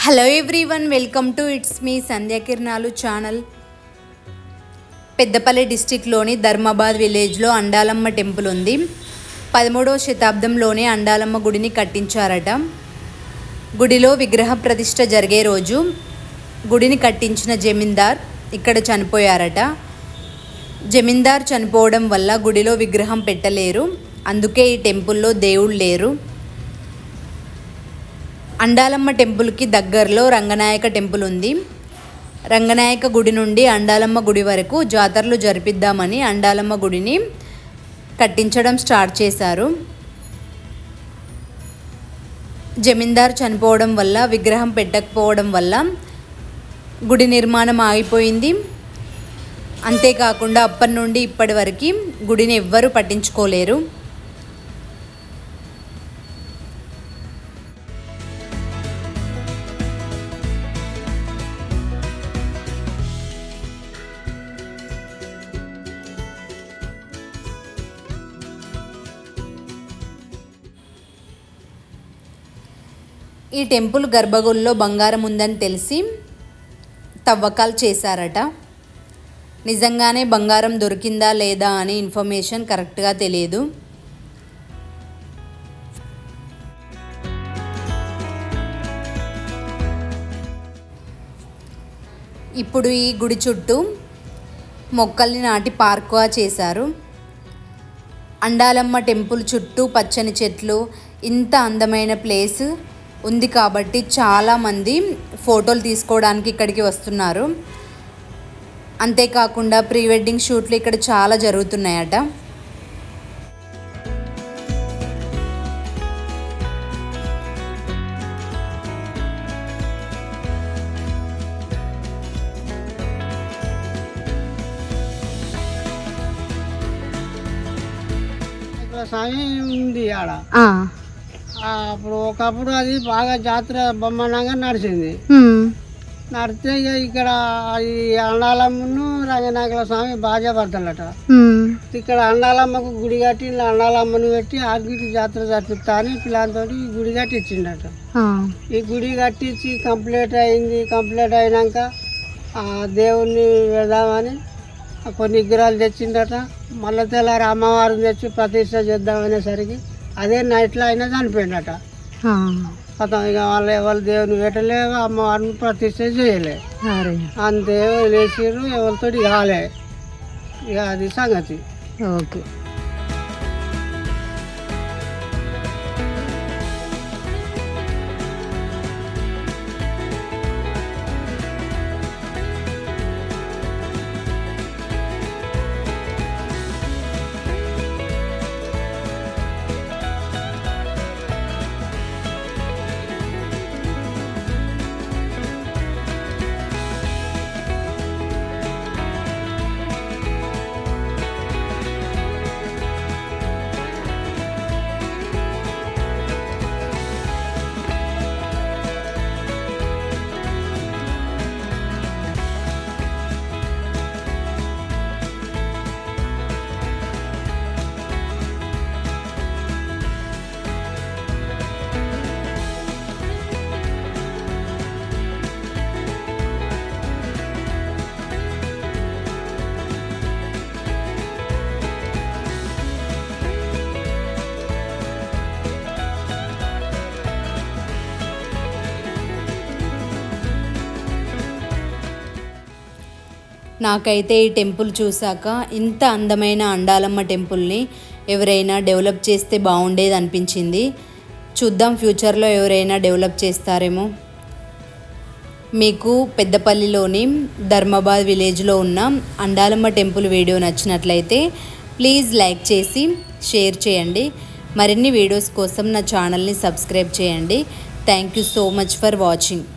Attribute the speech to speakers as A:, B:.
A: Hello everyone, welcome to it's me Sandhyakiranalu channel. Peddapalli డిస్టిక్లోని ధర్మాబాద్ విలేజ్లో Andalamma temple ఉంది. 13వ శతాబ్దంలోనే అండాలమ్మ గుడిని కట్టించారట. గుడిలో విగ్రహ ప్రతిష్ఠ జరిగే రోజు గుడిని కట్టించిన జమీందార్ ఇక్కడ చనిపోయారట. జమీందార్ చనిపోవడం వల్ల గుడిలో విగ్రహం పెట్టలేరు. అందుకే ఈ టెంపుల్లో దేవుళ్ళు లేరు. అండాలమ్మ టెంపుల్కి దగ్గరలో రంగనాయక టెంపుల్ ఉంది. రంగనాయక గుడి నుండి అండాలమ్మ గుడి వరకు జాతరలు జరిపిద్దామని అండాలమ్మ గుడిని కట్టించడం స్టార్ట్ చేశారు. జమీందార్ చనిపోవడం వల్ల విగ్రహం పెట్టకపోవడం వల్ల గుడి నిర్మాణం ఆగిపోయింది. అంతేకాకుండా అప్పటి నుండి ఇప్పటి వరకు గుడిని ఎవ్వరూ పట్టించుకోలేరు. ఈ టెంపుల్ గర్భగుడిలో బంగారం ఉందని తెలిసి తవ్వకాలు చేశారట. నిజంగానే బంగారం దొరికిందా లేదా అని ఇన్ఫర్మేషన్ కరెక్ట్గా తెలియదు. ఇప్పుడు ఈ గుడి చుట్టూ మొక్కల్ని నాటి పార్కుగా చేశారు. అండాలమ్మ టెంపుల్ చుట్టూ పచ్చని చెట్లు, ఇంత అందమైన ప్లేస్ ఉంది కాబట్టి చాలామంది ఫోటోలు తీసుకోవడానికి ఇక్కడికి వస్తున్నారు. అంతేకాకుండా ప్రీ వెడ్డింగ్ షూట్లు ఇక్కడ చాలా జరుగుతున్నాయట.
B: ఉంది ఆడ. అప్పుడు ఒకప్పుడు అది బాగా జాతర బ్రహ్మాండంగా నడిచింది. నడితే ఇక ఇక్కడ ఈ అండాలమ్మను రంగనాయకుల స్వామి బాగా పడతాడట. ఇక్కడ అండాలమ్మకు గుడి కట్టి ఇలా అండాలమ్మను పెట్టి ఆర్గిటి జాతర జరిపిస్తా అని పిల్లలతో గుడి కట్టించిండట. ఈ గుడి కట్టించి కంప్లీట్ అయింది. కంప్లీట్ అయినాక దేవుణ్ణి వెళ్దామని కొన్ని విగ్రహాలు తెచ్చిండట. మళ్ళీ తెల్లారి అమ్మవారిని తెచ్చి ప్రతిష్ట చేద్దామనేసరికి అదే నైట్లో అయినా చనిపోయిందట. ఇక వాళ్ళు ఎవరు దేవుని పెట్టలేక అమ్మవారిని ప్రతిష్ట చేయలే. అంతే లేచిర్రు, ఎవరితో కాలే. ఇక అది సంగతి.
A: ఓకే. నాకైతే ఈ టెంపుల్ చూశాక ఇంత అందమైన అండాలమ్మ టెంపుల్ని ఎవరైనా డెవలప్ చేస్తే బాగుండేది అనిపించింది. చూద్దాం ఫ్యూచర్లో ఎవరైనా డెవలప్ చేస్తారేమో. మీకు పెద్దపల్లిలోని ధర్మాబాద్ విలేజ్లో ఉన్న అండాలమ్మ టెంపుల్ వీడియో నచ్చినట్లయితే ప్లీజ్ లైక్ చేసి షేర్ చేయండి. మరిన్ని వీడియోస్ కోసం నా ఛానల్ని సబ్స్క్రైబ్ చేయండి. Thank you so much for watching.